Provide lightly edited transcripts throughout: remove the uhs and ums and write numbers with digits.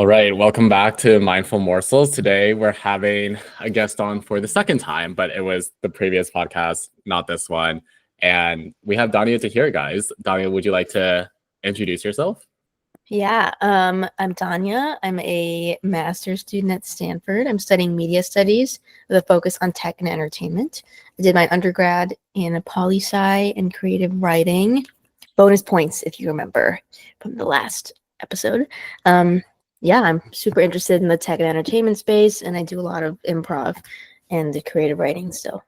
All right, welcome back to Mindful Morsels. Today we're having a guest on for the second time, but it was the previous podcast, not this one. And we have Daania to hear, guys. Daania, would you like to introduce yourself? Yeah, I'm Daania. I'm a master's student at Stanford. I'm studying media studies with a focus on tech and entertainment. I did my undergrad in poli-sci and creative writing. Bonus points if you remember from the last episode. Yeah, I'm super interested in the tech and entertainment space, and I do a lot of improv and the creative writing still.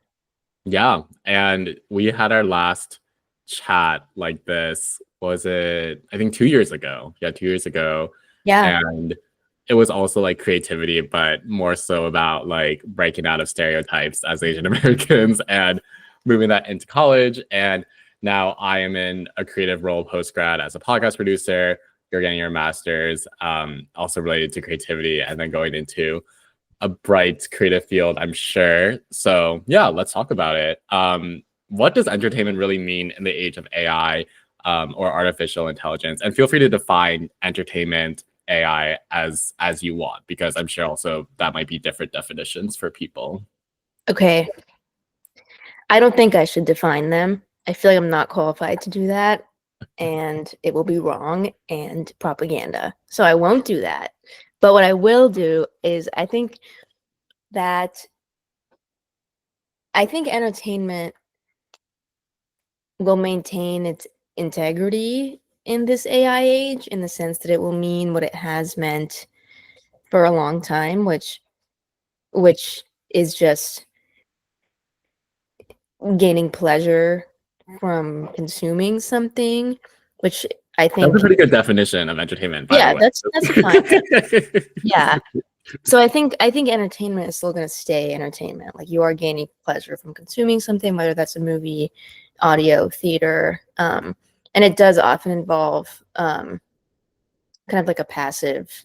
Yeah, and we had our last chat like this, was it, I think 2 years ago? Yeah, 2 years ago. Yeah, And it was also like creativity, but more so about like breaking out of stereotypes as Asian Americans and moving that into college. And now I am in a creative role post grad as a podcast producer. You're getting your master's, also related to creativity, and then going into a bright creative field, I'm sure. So yeah, let's talk about it. What does entertainment really mean in the age of AI, or artificial intelligence? And feel free to define entertainment, AI as you want, because I'm sure also that might be different definitions for people. okay. I don't think I should define them. I feel like I'm not qualified to do that, and it will be wrong and propaganda. So I won't do that. But what I will do is that I think entertainment will maintain its integrity in this AI age, in the sense that it will mean what it has meant for a long time, which is just gaining pleasure from consuming something, which I That's a think, pretty good definition of entertainment, by the yeah, way. that's a fine. Yeah. So I think entertainment is still going to stay entertainment. Like, you are gaining pleasure from consuming something, whether that's a movie, audio, theater, and it does often involve kind of like a passive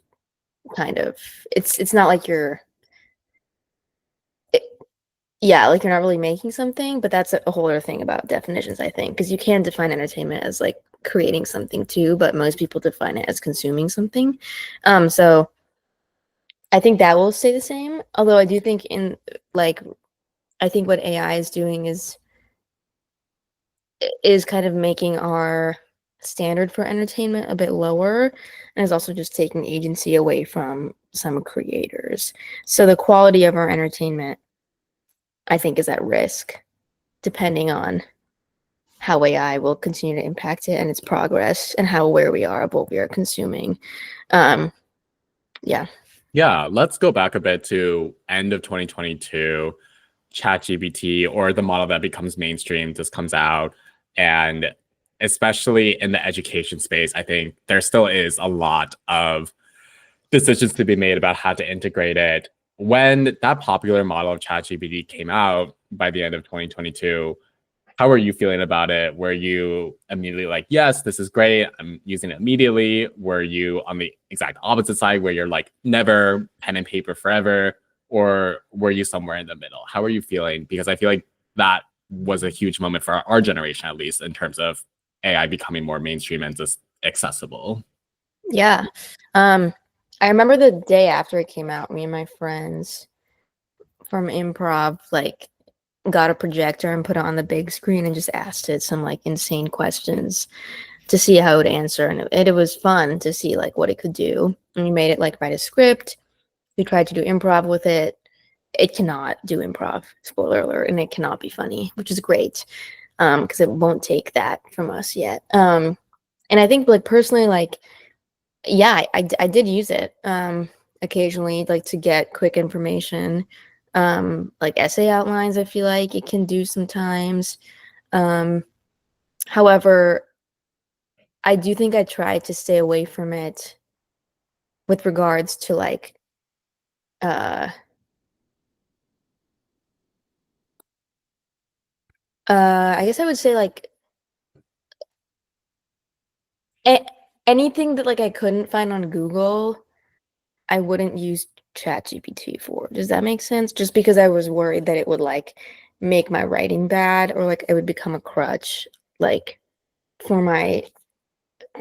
kind of. It's not like it, yeah, like you're not really making something, but that's a whole other thing about definitions, I think, because you can define entertainment as like creating something too, but most people define it as consuming something. So I think that will stay the same. Although I do think like I think what AI is doing is kind of making our standard for entertainment a bit lower, and is also just taking agency away from some creators. So the quality of our entertainment, I think, is at risk, depending on how AI will continue to impact it and its progress, and how aware we are of what we are consuming. Um, yeah. Yeah, let's go back a bit to end of 2022. ChatGPT, or the model that becomes mainstream, just comes out. And especially in the education space, I think there still is a lot of decisions to be made about how to integrate it. When that popular model of ChatGPT came out by the end of 2022, how are you feeling about it? Were you immediately like, yes, this is great, I'm using it immediately? Were you on the exact opposite side where you're like, never, pen and paper forever? Or were you somewhere in the middle? How are you feeling? Because I feel like that was a huge moment for our generation, at least in terms of AI becoming more mainstream and just accessible. Yeah. Um, I remember the day after it came out, me and my friends from improv like got a projector and put it on the big screen and just asked it some like insane questions to see how it would answer, and it was fun to see like what it could do. And we made it like write a script. We tried to do improv with it. It cannot do improv, spoiler alert, and it cannot be funny, which is great, because it won't take that from us yet. And I think like personally, like, yeah, I did use it occasionally, like to get quick information, like essay outlines. I feel like it can do sometimes. Um, However, I do think I tried to stay away from it with regards to like uh I guess I would say like a- anything that like I couldn't find on Google, I wouldn't use ChatGPT for. Does that make sense? Just because I was worried that it would like make my writing bad, or like it would become a crutch like for my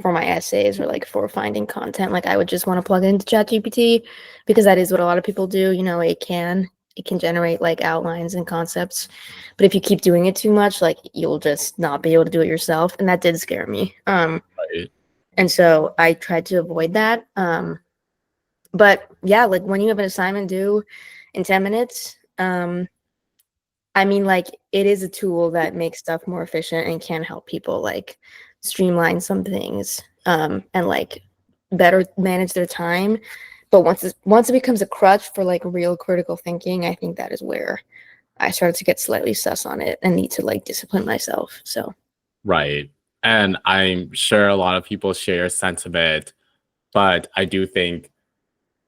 for my essays or like for finding content, like I would just want to plug it into ChatGPT because that is what a lot of people do. You know, it can generate like outlines and concepts, but if you keep doing it too much, like you'll just not be able to do it yourself, and that did scare me. Right. And so I tried to avoid that. But yeah, like when you have an assignment due in 10 minutes, I mean, like it is a tool that makes stuff more efficient and can help people like streamline some things, and like better manage their time. But once it becomes a crutch for like real critical thinking, I think that is where I started to get slightly sus on it and need to like discipline myself. So Right. And I'm sure a lot of people share your sentiment, but I do think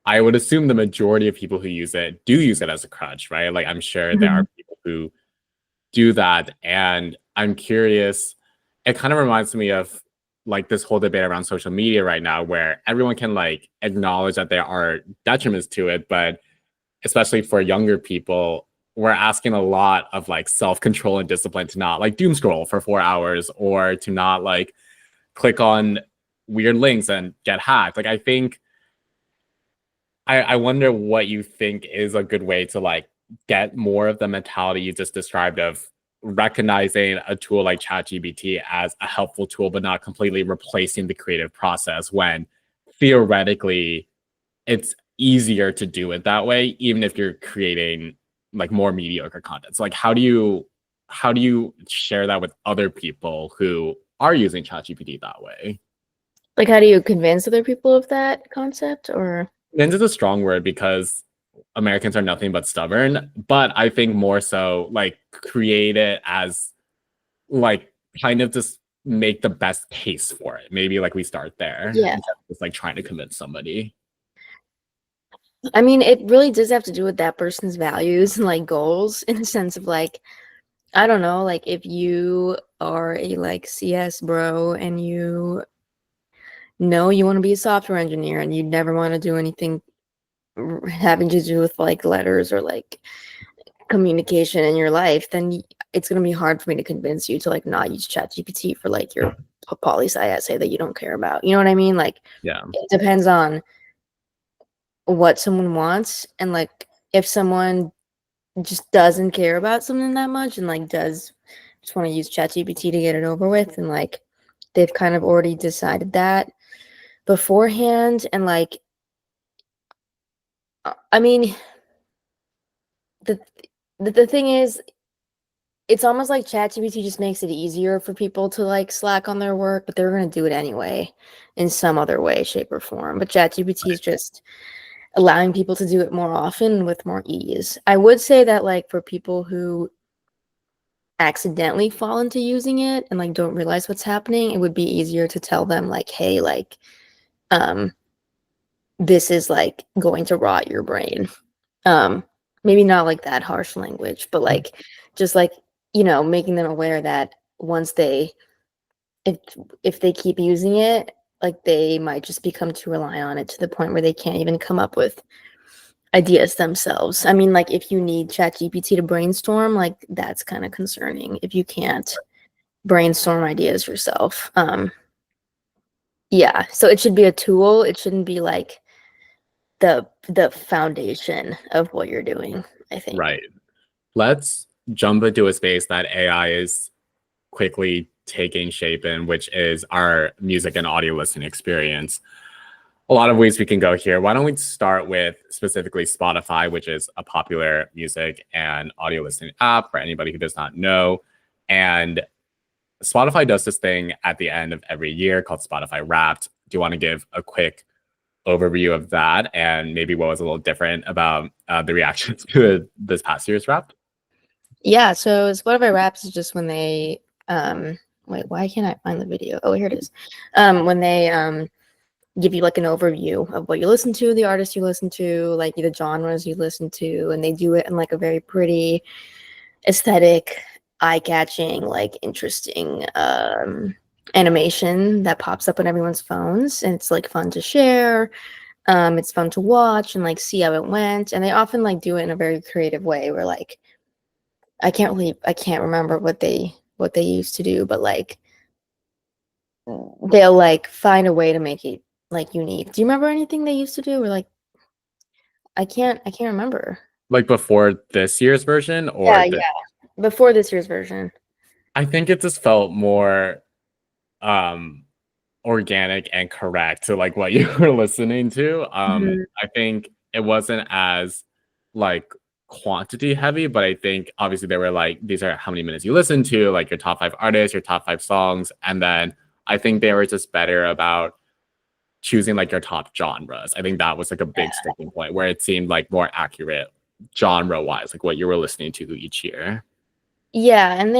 I would assume the majority of people who use it do use it as a crutch, right? Like I'm sure there are Mhm. people who do that. And I'm curious, it kind of reminds me of like this whole debate around social media right now where everyone can like acknowledge that there are detriments to it, but especially for younger people, we're asking a lot of like self-control and discipline to not like doom scroll for 4 hours or to not like click on weird links and get hacked. Like I think I wonder what you think is a good way to like get more of the mentality you just described of recognizing a tool like ChatGPT as a helpful tool, but not completely replacing the creative process when theoretically it's easier to do it that way, even if you're creating like more mediocre content. So like how do you share that with other people who are using ChatGPT that way? like, how do you convince other people of that concept? Or Convince is a strong word because Americans are nothing but stubborn, but I think more so like create it as like kind of just make the best case for it. Maybe like we start there yeah, instead of just like trying to convince somebody. I mean, it really does have to do with that person's values and like goals in the sense of like, I don't know, like if you are a like CS bro and you know you want to be a software engineer and you never want to do anything having to do with like letters or like communication in your life, then it's going to be hard for me to convince you to like not use ChatGPT for like your poli sci essay that you don't care about. You know what I mean? Like Yeah. it depends on what someone wants, and like if someone just doesn't care about something that much and like does just want to use ChatGPT to get it over with, and like they've kind of already decided that beforehand, and like I mean the the thing is, it's almost like ChatGPT just makes it easier for people to like slack on their work, but they're going to do it anyway in some other way, shape, or form. But ChatGPT is just allowing people to do it more often with more ease. I would say that like for people who accidentally fall into using it and like don't realize what's happening, it would be easier to tell them like, hey, like um this is like going to rot your brain. Um Maybe not like that harsh language, but like just like, making them aware that once they if if they keep using it, like they might just become too reliant on it to the point where they can't even come up with ideas themselves. I mean, like if you need ChatGPT to brainstorm, like that's kind of concerning if you can't brainstorm ideas yourself. Yeah, so it should be a tool. It shouldn't be like the foundation of what you're doing, I think. Right. Let's jump into a space that AI is quickly taking shape in, which is our music and audio listening experience. A lot of ways we can go here. Why don't we start with specifically Spotify, which is a popular music and audio listening app for anybody who does not know. And Spotify does this thing at the end of every year called Spotify Wrapped. Do you want to give a quick overview of that and maybe what was a little different about the reactions to this past year's Wrapped? Yeah, so Spotify Wraps is just when they wait, why can't I find the video? Oh, here it is. When they give you like an overview of what you listen to, the artists you listen to, like the genres you listen to, and they do it in like a very pretty, aesthetic, eye-catching, like interesting animation that pops up on everyone's phones, and it's like fun to share. It's fun to watch and like see how it went, and they often like do it in a very creative way where like I can't remember what they used to do, but like they'll like find a way to make it like unique. Do you remember anything they used to do? Or like I can't remember. Like before this year's version or Yeah, the yeah. Before this year's version. I think it just felt more um organic and correct to like what you were listening to. Mhm. I think it wasn't as like quantity heavy, but I think obviously they were like, these are how many minutes you listen to, like your top 5 artists, your top 5 songs. And then I think they were just better about choosing like your top genres. I think that was like a big sticking point where it seemed like more accurate genre wise, like what you were listening to each year. Yeah, and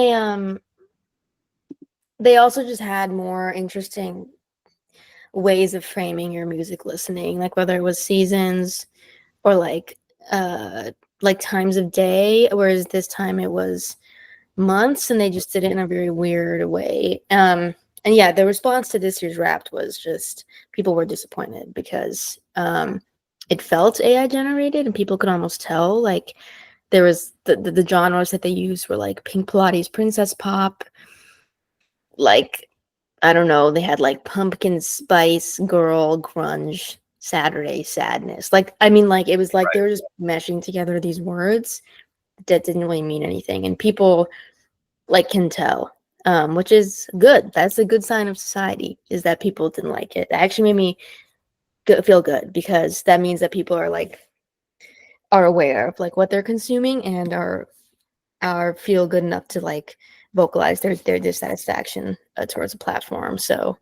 they also just had more interesting ways of framing your music listening, like whether it was seasons or like times of day, whereas this time it was months and they just did it in a very weird way. And yeah, the response to this year's Wrapped was just people were disappointed because it felt AI generated and people could almost tell like there was the genres that they used were like Pink Pilates princess pop, like I don't know, they had like pumpkin spice girl grunge Saturday sadness. Like I mean like it was like they were just meshing together these words that didn't really mean anything and people like can tell, which is good. That's a good sign of society is that people didn't like it. It actually made me feel good because that means that people are like are aware of like what they're consuming and are feel good enough to like vocalize their dissatisfaction towards a platform. So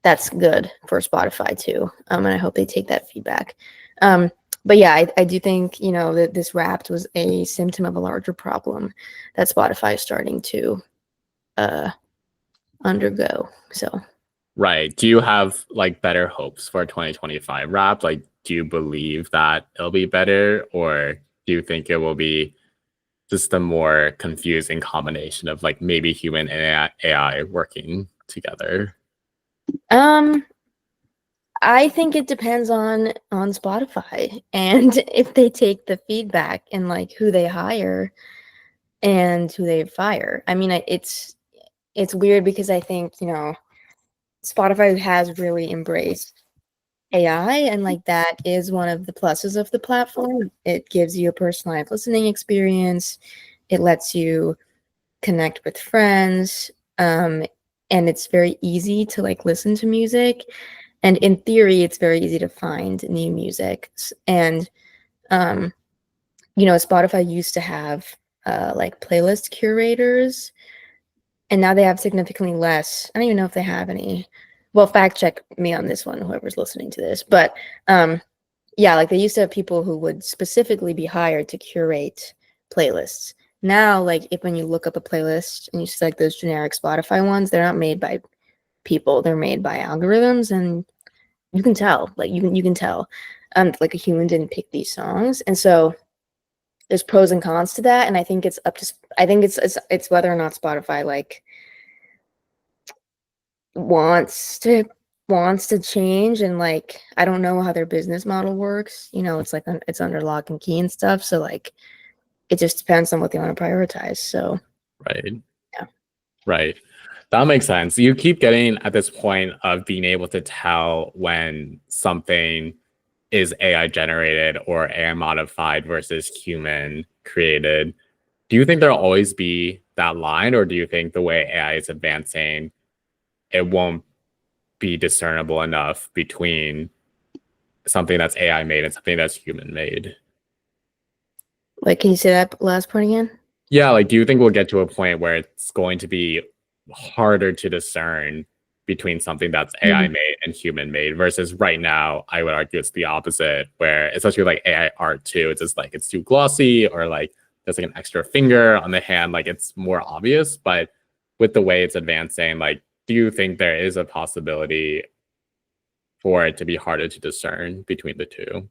that's good for Spotify too. And I hope they take that feedback. Um, but yeah, I do think, you know, that this Wrapped was a symptom of a larger problem that Spotify is starting to uh, undergo. So Right. Do you have like better hopes for 2025 rap? Like, do you believe that it'll be better, or do you think it will be just a more confusing combination of like maybe human and AI working together? um I think it depends on Spotify and if they take the feedback and like who they hire and who they fire. I mean, it's weird because I think, you know, Spotify has really embraced AI and like that is one of the pluses of the platform. It gives you a personalized listening experience. It lets you connect with friends. And it's very easy to like listen to music. And in theory, it's very easy to find new music. And um, you know, Spotify used to have like playlist curators, and now they have significantly less. I don't even know if they have any. Well, fact check me on this one, whoever's listening to this. But yeah, like they used to have people who would specifically be hired to curate playlists. Now, like if when you look up a playlist and you see like those generic Spotify ones, they're not made by people; they're made by algorithms, and you can tell. Like you can tell, like a human didn't pick these songs, and so there's pros and cons to that. And I think it's up to I think it's whether or not Spotify like wants to wants to change and like I don't know how their business model works. You know, it's like it's under lock and key and stuff. So like it just depends on what they want to prioritize. So Right. yeah. Right. That makes sense. You keep getting at this point of being able to tell when something is AI generated or AI modified versus human created. Do you think there'll always be that line, or do you think the way AI is advancing, it won't be discernible enough between something that's AI made and something that's human made? Like can you say that last part again? Yeah, like do you think we'll get to a point where it's going to be harder to discern between something that's AI Mhm. made and human made versus right now, I would argue it's the opposite, where especially like AI art too, it's just like it's too glossy or like there's like an extra finger on the hand, like it's more obvious. But with the way it's advancing, like, do you think there is a possibility for it to be harder to discern between the two?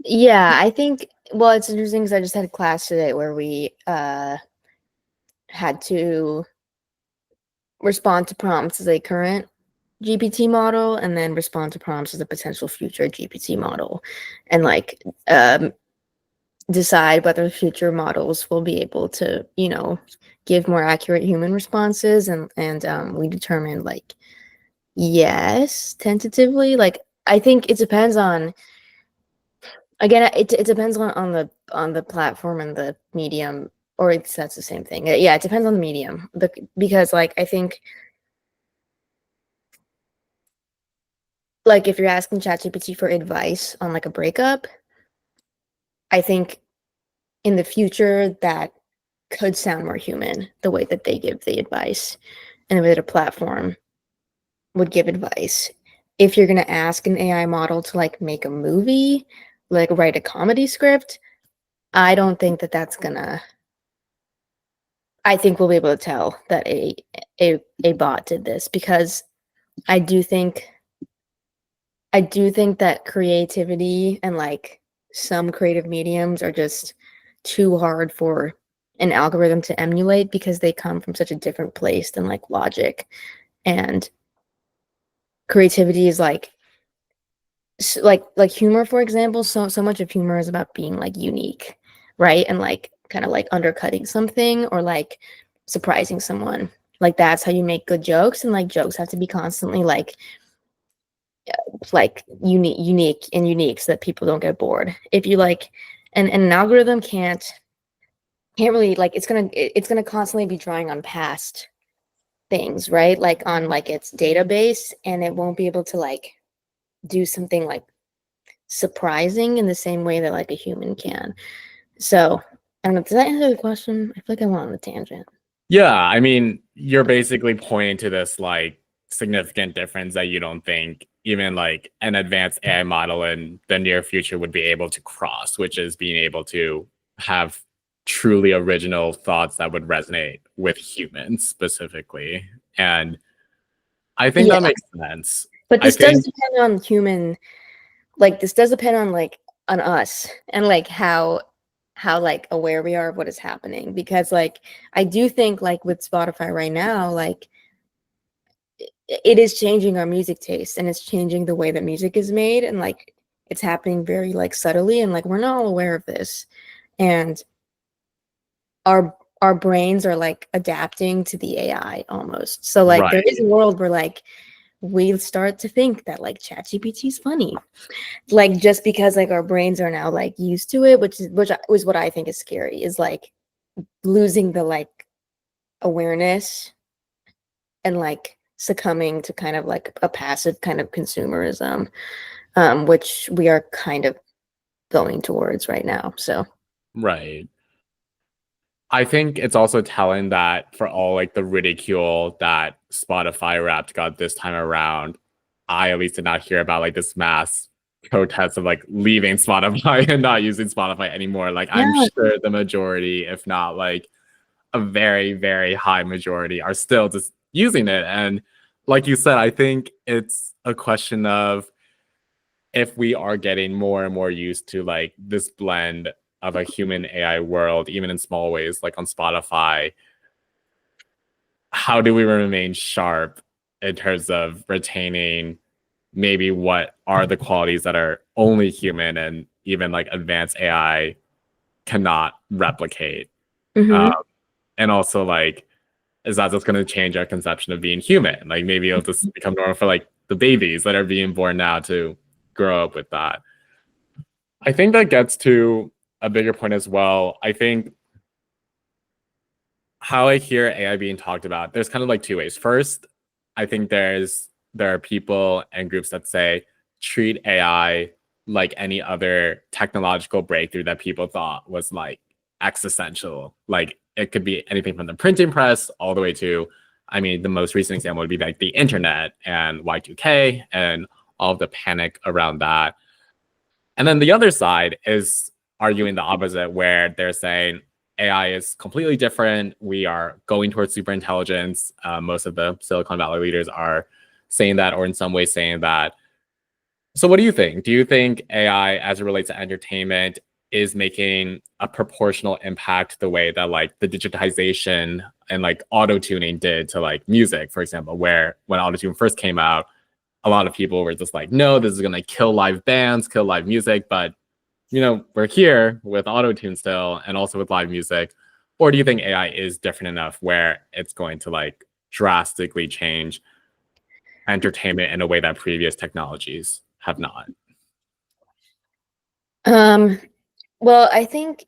Yeah, I think well it's interesting because I just had a class today where we had to respond to prompts as a current GPT model and then respond to prompts as a potential future GPT model. And like decide whether future models will be able to, give more accurate human responses, and we determined like yes, tentatively. Like I think it depends on, again, it depends on the platform and the medium, or that's the same thing. Yeah, it depends on the medium. Because like I think like if you're asking ChatGPT for advice on like a breakup, I think in the future that could sound more human, the way that they give the advice and the way that a platform would give advice. If you're gonna ask an AI model to like make a movie, like write a comedy script, I don't think that that's gonna. I think we'll be able to tell that a bot did this, because I do think I do think that creativity and like some creative mediums are just too hard for an algorithm to emulate, because they come from such a different place than like logic, and creativity is like like humor, for example. So much of humor is about being like unique, right? And like kind of like undercutting something, or like surprising someone. Like that's how you make good jokes, and like jokes have to be constantly like unique so that people don't get bored. If you like, and an algorithm can't really like, it's gonna constantly be drawing on past things, right? Like on like its database, and it won't be able to like do something like surprising in the same way that like a human can. So I don't know, does that answer the question? I feel like I went on a tangent. Yeah, I mean, you're basically pointing to this like significant difference that you don't think even like an advanced AI model in the near future would be able to cross, which is being able to have truly original thoughts that would resonate with humans specifically. And I think Yeah, that makes sense. but I this does think, depend on human, like this does depend on like on us, and like how like aware we are of what is happening. Because like I do think like with Spotify right now, like it is changing our music taste, and it's changing the way that music is made, and like it's happening very like subtly, and like we're not all aware of this, and our brains are like adapting to the AI almost. So like there right, is a world where like we start to think that like ChatGPT is funny, like just because like our brains are now like used to it, which is what I think is scary, is like losing the like awareness, and like succumbing to kind of like a passive kind of consumerism, which we are kind of going towards right now. So right. I think it's also telling that for all like the ridicule that Spotify Wrapped got this time around, I at least did not hear about like this mass protest of like leaving Spotify and not using Spotify anymore. Like I'm yeah. sure the majority, if not like a very, very high majority, are still just using it. And like you said, I think it's a question of if we are getting more and more used to like this blend of a human AI world, even in small ways, like on Spotify, how do we remain sharp in terms of retaining maybe what are the qualities that are only human and even like advanced AI cannot replicate? Um, Hmm. and also, like, is that just going to change our conception of being human? Like, maybe it'll just become normal for like the babies that are being born now to grow up with that. I think that gets to a bigger point as well. I think how I hear AI being talked about, there's kind of like two ways. First, I think there are people and groups that say treat AI like any other technological breakthrough that people thought was like existential. Like it could be anything from the printing press all the way to, I mean, the most recent example would be like the internet and Y2K and all of the panic around that. And then the other side is arguing the opposite, where they're saying AI is completely different. We are going towards super intelligence. Most of the Silicon Valley leaders are saying that, or in some ways saying that. So, what do you think? Do you think AI, as it relates to entertainment, is making a proportional impact the way that like the digitization and like auto tuning did to like music, for example, where when auto tune first came out, a lot of people were just like, no, this is going to kill live bands, kill live music. But we're here with auto-tune still and also with live music? Or do you think AI is different enough where it's going to like drastically change entertainment in a way that previous technologies have not? Well, I think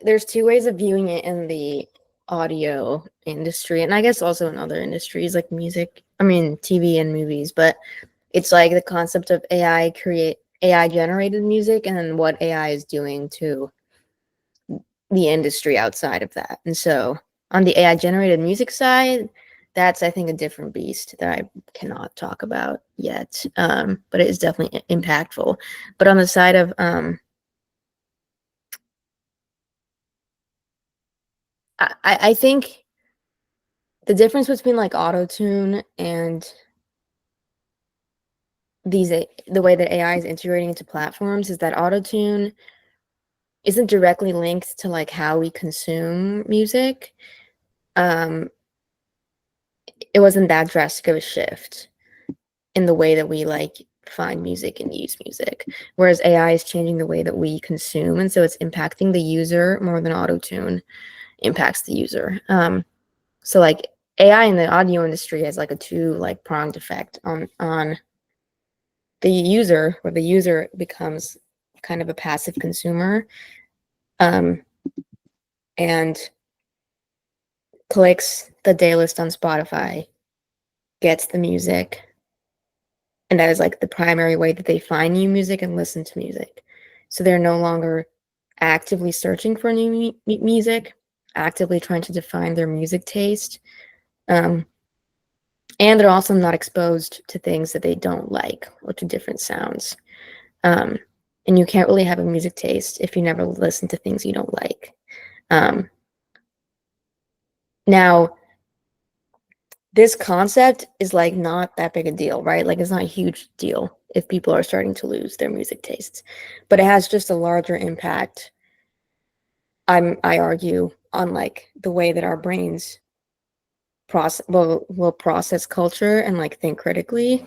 there's two ways of viewing it in the audio industry, and I guess also in other industries like music, TV and movies, but it's like the concept of AI generated music and then what AI is doing to the industry outside of that. And so on the AI generated music side, that's I think a different beast that I cannot talk about yet. But it is definitely impactful. But on the side of I think the difference between like auto-tune and the way that AI is integrating into platforms is that auto-tune isn't directly linked to like how we consume music. It wasn't that drastic of a shift in the way that we like find music and use music, whereas AI is changing the way that we consume, and so it's impacting the user more than auto-tune impacts the user. So like AI in the audio industry has like a two like pronged effect on the user, where the user becomes kind of a passive consumer, and clicks the day list on Spotify, gets the music, and that is like the primary way that they find new music and listen to music. So they're no longer actively searching for new music, actively trying to define their music taste. And they're also not exposed to things that they don't like or to different sounds. And you can't really have a music taste if you never listen to things you don't like. Now, this concept is like not that big a deal, right? Like it's not a huge deal if people are starting to lose their music tastes, but it has just a larger impact. I argue on like the way that our brains will process culture and like think critically.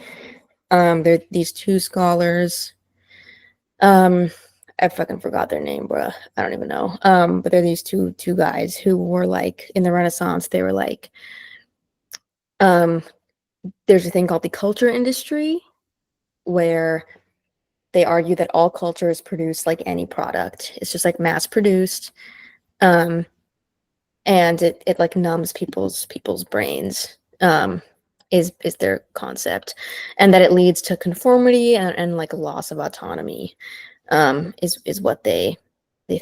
There are these two scholars. I fucking forgot their name, bruh. I don't even know. But they're these two guys who were like in the Renaissance. They were like, there's a thing called the culture industry where they argue that all culture is produced like any product. It's just like mass produced. And it like numbs people's brains. Is their concept, and that it leads to conformity and like a loss of autonomy. Is what they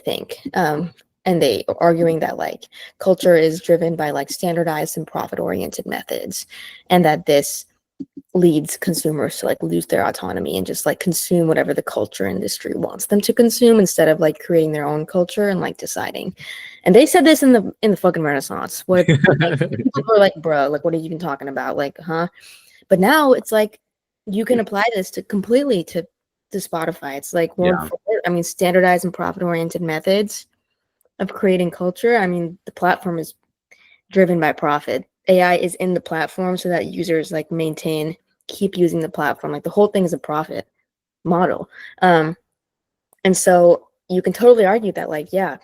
think. And they are arguing that like culture is driven by like standardized and profit oriented methods, and that this leads consumers to like lose their autonomy and just like consume whatever the culture industry wants them to consume instead of like creating their own culture and like deciding. And they said this in the fucking Renaissance. What people were like, bro, like what are you even talking about? Like, huh? But now it's like you can apply this to completely to Spotify. It's like standardized and profit oriented methods of creating culture. I mean, the platform is driven by profit. AI is in the platform so that users like keep using the platform. Like the whole thing is a profit model. And so you can totally argue that like, yeah,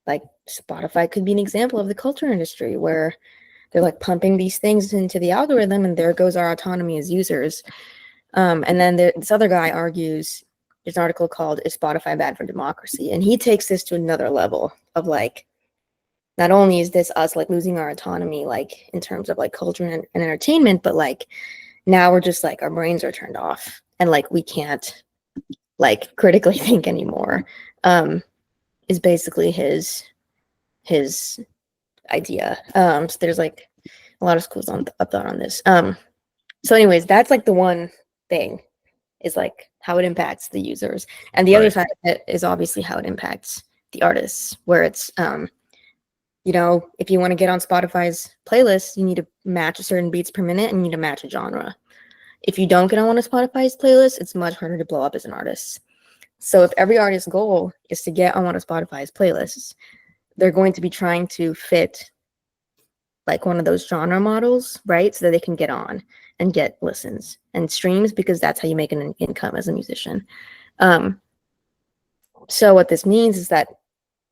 like Spotify could be an example of the culture industry where they're like pumping these things into the algorithm and there goes our autonomy as users. And then this other guy argues, there's an article called "Is Spotify Bad for Democracy?" And he takes this to another level of like, not only is this us like losing our autonomy, like in terms of like culture and entertainment, but like now we're just like our brains are turned off and like we can't like critically think anymore. Is basically his idea. So there's like a lot of schools on thought on this. So anyways, that's like the one thing is like how it impacts the users, and the other side of it is obviously how it impacts the artists, where it's if you want to get on Spotify's playlist, you need to match a certain beats per minute and you need to match a genre. If you don't get on one of Spotify's playlists, it's much harder to blow up as an artist. So if every artist's goal is to get on one of Spotify's playlists, they're going to be trying to fit like one of those genre models, right? So that they can get on and get listens and streams, because that's how you make an income as a musician. So what this means is that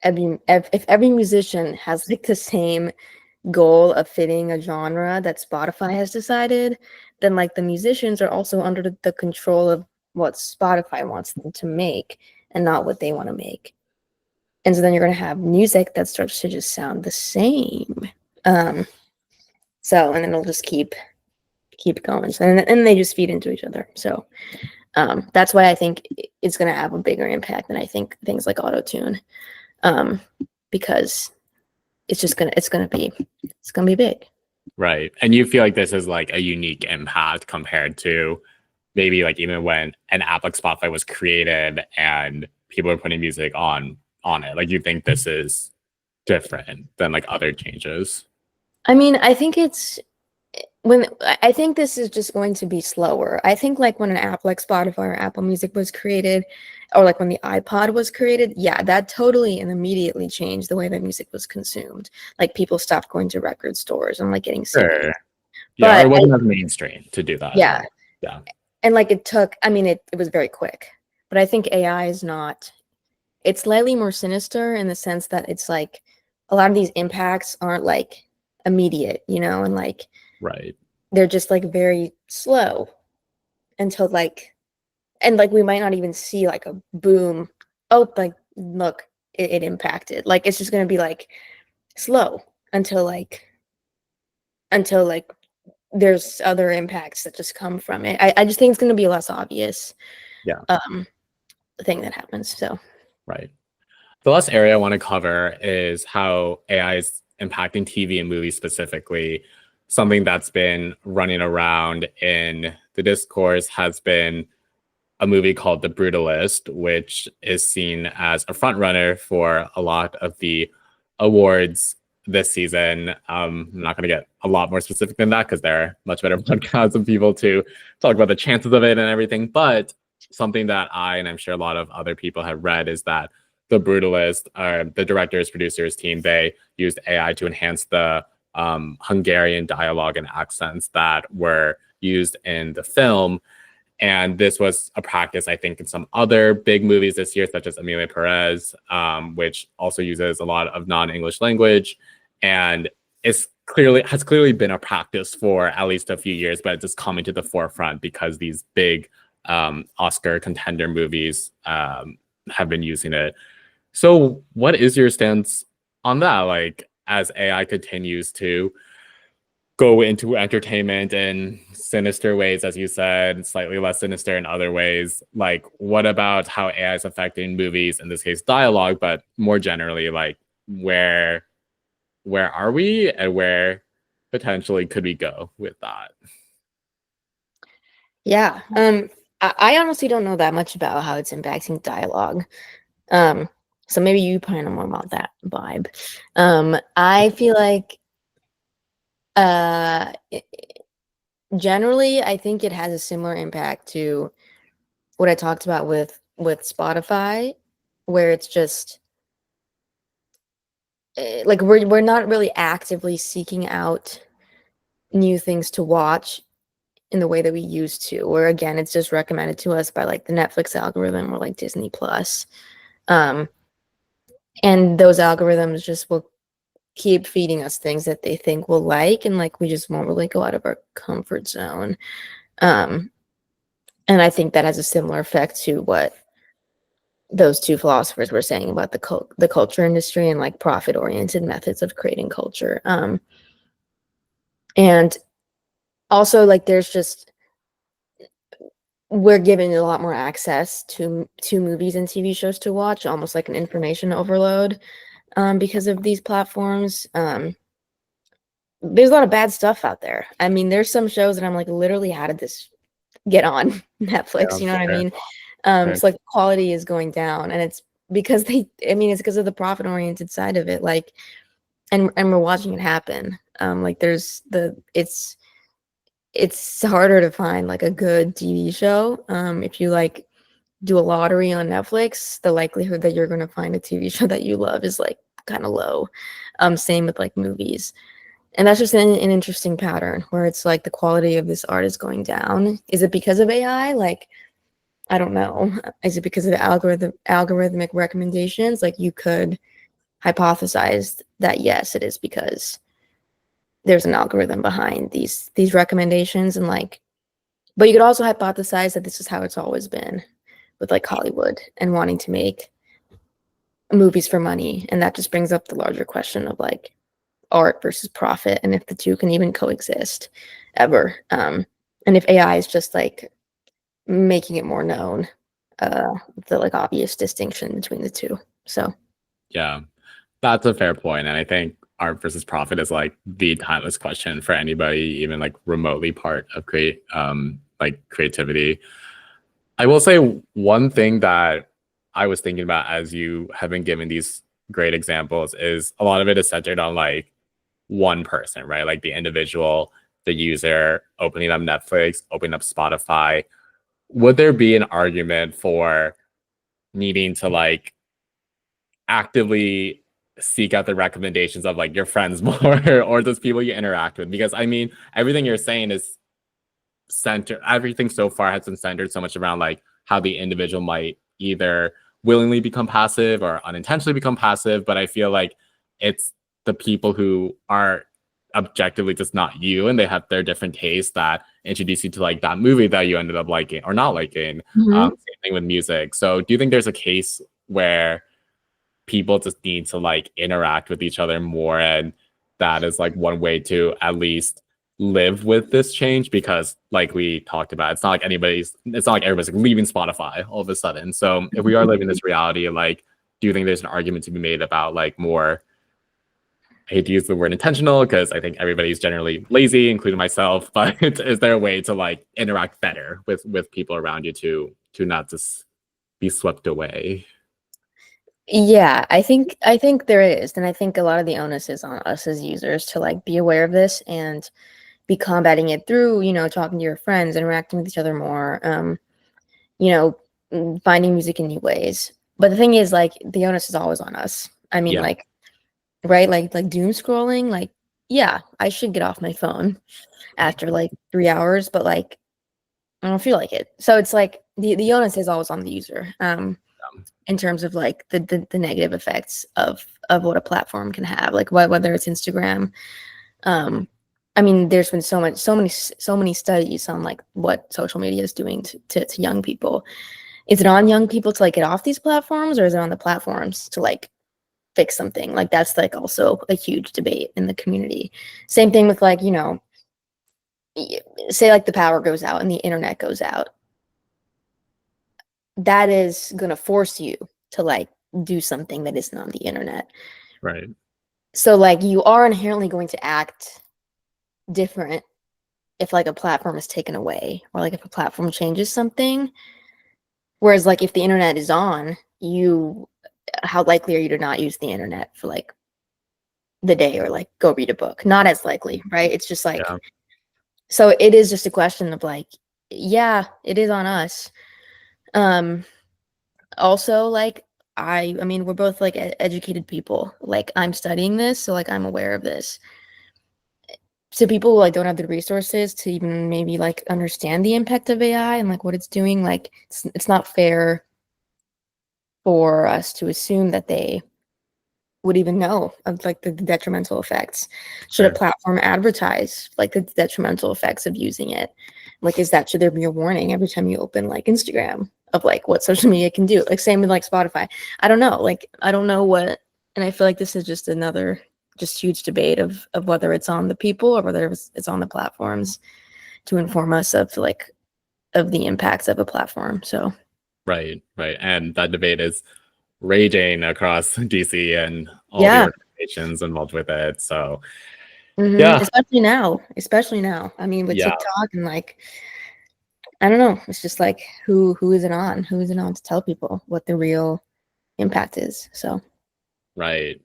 if every musician has like the same goal of fitting a genre that Spotify has decided, then like the musicians are also under the control of what Spotify wants them to make and not what they want to make. And so then you're going to have music that starts to just sound the same. Um, so, and then it'll just keep going. So, and they just feed into each other. So that's why I think it's going to have a bigger impact than I think things like auto-tune, because it's gonna be big. Right. And you feel like this is like a unique impact compared to maybe like even when an app like Spotify was created and people are putting music on it. Like you think this is different than like other changes. I mean, I think this is just going to be slower. I think like when an app like Spotify or Apple Music was created, or like when the iPod was created, yeah, that totally and immediately changed the way that music was consumed. Like people stopped going to record stores and like getting CDs. Sure. Yeah, or But it wasn't as mainstream to do that. yeah, Yeah. and like it was very quick. But I think AI is not. It's slightly more sinister in the sense that it's like a lot of these impacts aren't like immediate, and like Right. they're just like very slow until like, and like we might not even see like a boom. Oh, like look, it impacted. Like it's just gonna be like slow until like there's other impacts that just come from it. I just think it's gonna be a less obvious Yeah. thing that happens. So Right. The last area I want to cover is how AI is impacting TV and movies specifically. Something that's been running around in the discourse has been a movie called The Brutalist, which is seen as a front runner for a lot of the awards this season. I'm not going to get a lot more specific than that because there are much better podcasts and people to talk about the chances of it and everything. But something that I, and I'm sure a lot of other people have read, is that The Brutalist, the directors, producers team, they used AI to enhance the Hungarian dialogue and accents that were used in the film. And this was a practice, I think, in some other big movies this year, such as Emilia Perez, which also uses a lot of non-English language. And has clearly been a practice for at least a few years, but it's just coming to the forefront because these big Oscar contender movies have been using it. So what is your stance on that? Like, as AI continues to go into entertainment in sinister ways, as you said, slightly less sinister in other ways. Like, what about how AI is affecting movies, in this case, dialogue, but more generally, like where are we and where potentially could we go with that? yeah, I honestly don't know that much about how it's impacting dialogue. Um, so maybe you probably know more about that vibe. I feel like uh generally I think it has a similar impact to what I talked about with Spotify, where it's just like we're not really actively seeking out new things to watch in the way that we used to, where again it's just recommended to us by like the Netflix algorithm or like Disney Plus. Um, and those algorithms just will keep feeding us things that they think we'll like, and like we just won't really go out of our comfort zone. Um, and I think that has a similar effect to what those two philosophers were saying about the culture industry and like profit oriented methods of creating culture. And also like there's just we're given a lot more access to movies and TV shows to watch, almost like an information overload, because of these platforms. There's a lot of bad stuff out there. I mean, there's some shows that I'm like, literally, how did this get on Netflix? Yeah, You know what I sure. mean? Right. So like quality is going down, and it's because it's because of the profit oriented side of it. Like, and we're watching it happen. Like it's harder to find like a good TV show. If you like do a lottery on Netflix, the likelihood that you're going to find a TV show that you love is like kind of low. Same with like movies. And that's just an interesting pattern where it's like the quality of this art is going down. Is it because of AI? Like, I don't know. Is it because of the algorithmic recommendations? Like you could hypothesize that yes, it is because there's an algorithm behind these recommendations, and like, but you could also hypothesize that this is how it's always been with like Hollywood and wanting to make movies for money, and that just brings up the larger question of like art versus profit, and if the two can even coexist ever. And if AI is just like making it more known, the like obvious distinction between the two. So Yeah, that's a fair point, and I think art versus profit is like the timeless question for anybody, even like remotely part of like creativity. I will say one thing that I was thinking about as you have been given these great examples is a lot of it is centered on like one person, right? Like the individual, the user opening up Netflix, opening up Spotify. Would there be an argument for needing to like actively seek out the recommendations of like your friends more or those people you interact with? Because I mean, everything you're saying is everything so far has been centered so much around like how the individual might either willingly become passive or unintentionally become passive. But I feel like it's the people who are objectively just not you and they have their different tastes that introduce you to like that movie that you ended up liking or not liking. Same thing with music. So do you think there's a case where people just need to like interact with each other more, and that is like one way to at least live with this change? Because like we talked about, it's not like everybody's like leaving Spotify all of a sudden. So if we are living this reality, like, do you think there's an argument to be made about like more, I hate to use the word intentional because I think everybody's generally lazy, including myself, but is there a way to like interact better with people around you to not just be swept away? yeah, I think there is, and I think a lot of the onus is on us as users to like be aware of this and be combating it through, talking to your friends, interacting with each other more, you know, finding music in new ways. But the thing is, like, the onus is always on us. I mean, Yeah, like, right, like doom scrolling, like, yeah, I should get off my phone after like 3 hours, but like I don't feel like it. So it's like the onus is always on the user. In terms of like the negative effects of what a platform can have, like whether it's Instagram. I mean, there's been so many studies on like what social media is doing to young people. Is it on young people to like get off these platforms, or is it on the platforms to like fix something? Like that's like also a huge debate in the community. Same thing with like, say like the power goes out and the internet goes out. That is gonna force you to like do something that isn't on the internet. right. So like you are inherently going to act different if like a platform is taken away, or like if a platform changes something. Whereas like if the internet is on, how likely are you to not use the internet for like the day, or like go read a book? Not as likely, right? It's just like, Yeah, so it is just a question of like, yeah, it is on us. Um Also, like, I mean, we're both like educated people. Like, I'm studying this, so like I'm aware of this. So people who like don't have the resources to even maybe like understand the impact of AI and like what it's doing, like it's not fair for us to assume that they would even know of like the detrimental effects. Should a sure. platform advertise like the detrimental effects of using it? Like, should there be a warning every time you open like Instagram of like what social media can do? Like same with like Spotify. I don't know. Like I don't know what, and I feel like this is just another just huge debate of whether it's on the people or whether it's on the platforms to inform us of like of the impacts of a platform. So Right, right. And that debate is raging across DC and all the yeah. organizations involved with it. So yeah, Especially now. I mean, with yeah, TikTok and like, I don't know. It's just like who is it on? Who is it on to tell people what the real impact is? So right.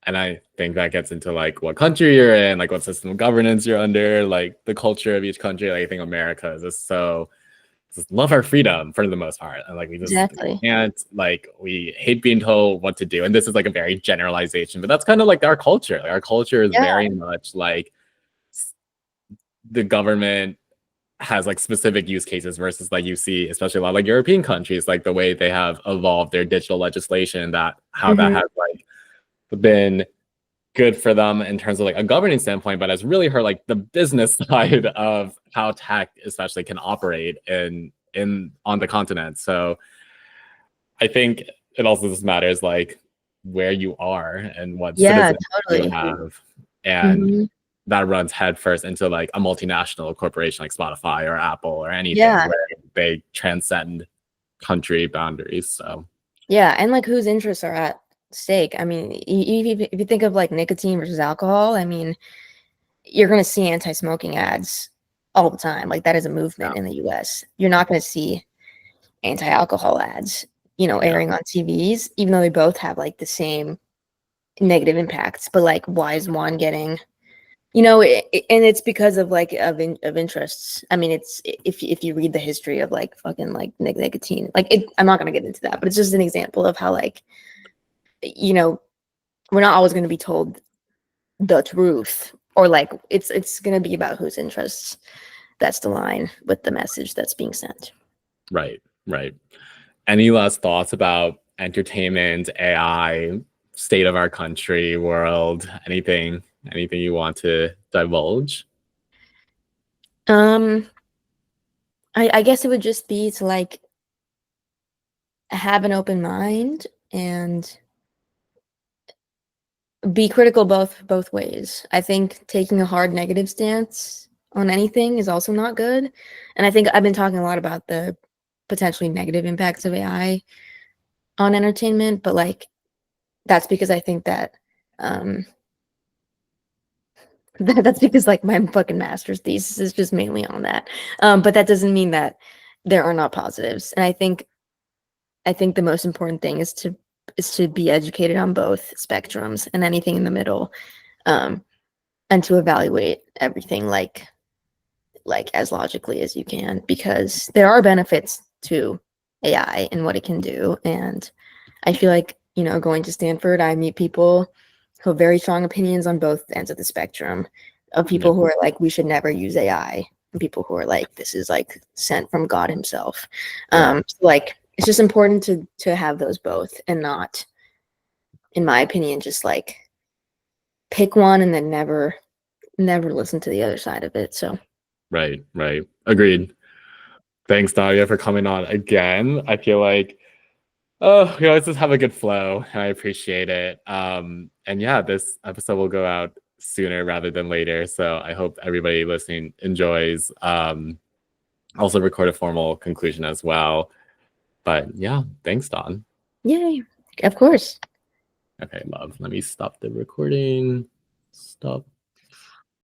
And I think that gets into like what country you're in, like what system of governance you're under, like the culture of each country. Like I think America is just love our freedom for the most part. And like we just exactly. can't, like we hate being told what to do. And this is like a very generalization, but that's kind of like our culture. Like our culture is Yeah. very much like the government has like specific use cases versus like you see, especially a lot of like European countries, like the way they have evolved their digital legislation, that how that Mhm. has like been good for them in terms of like a governing standpoint, but has really hurt like the business side of how tech especially can operate in on the continent. So I think it also just matters like where you are and what Yeah, citizen you totally. have. And Mhm. that runs headfirst into like a multinational corporation like Spotify or Apple or anything Yeah. where they transcend country boundaries. So Yeah, and like whose interests are at stake? I mean, if you think of like nicotine versus alcohol, I mean, you're going to see anti-smoking ads all the time. Like that is a yeah, movement in the US. You're not going to see anti-alcohol ads, you know, yeah, airing on TVs, even though they both have like the same negative impacts. But like, why is one getting, you know, and it's because of like of interests. I mean, it's if you read the history of like fucking like nicotine, like I'm not going to get into that, but it's just an example of how like, you know, we're not always going to be told the truth, or like it's going to be about whose interests that's the line with the message that's being sent. right, right. Any last thoughts about entertainment, AI, state of our country, world, anything you want to divulge? um I guess it would just be to like have an open mind and be critical both ways. I think taking a hard negative stance on anything is also not good, and I think I've been talking a lot about the potentially negative impacts of AI on entertainment, but like that's because I think that um that's because like my fucking master's thesis is just mainly on that. But that doesn't mean that there are not positives. And I think the most important thing is to be educated on both spectrums and anything in the middle, um, and to evaluate everything like as logically as you can, because there are benefits to AI and what it can do. And I feel like, you know, going to Stanford, I meet people who have very strong opinions on both ends of the spectrum, of Yeah, people who are like, we should never use AI, and people who are like, this is like sent from God himself. yeah, So, like, it's just important to have those both and not, in my opinion, just like pick one and then never listen to the other side of it. So right, right. Agreed. Thanks, Daria, for coming on again. I feel like we always just have a good flow, and I appreciate it. And yeah, this episode will go out sooner rather than later. So I hope everybody listening enjoys. Also record a formal conclusion as well. But yeah, thanks, Don. yay, of course. Okay, love. Let me stop the recording. Stop.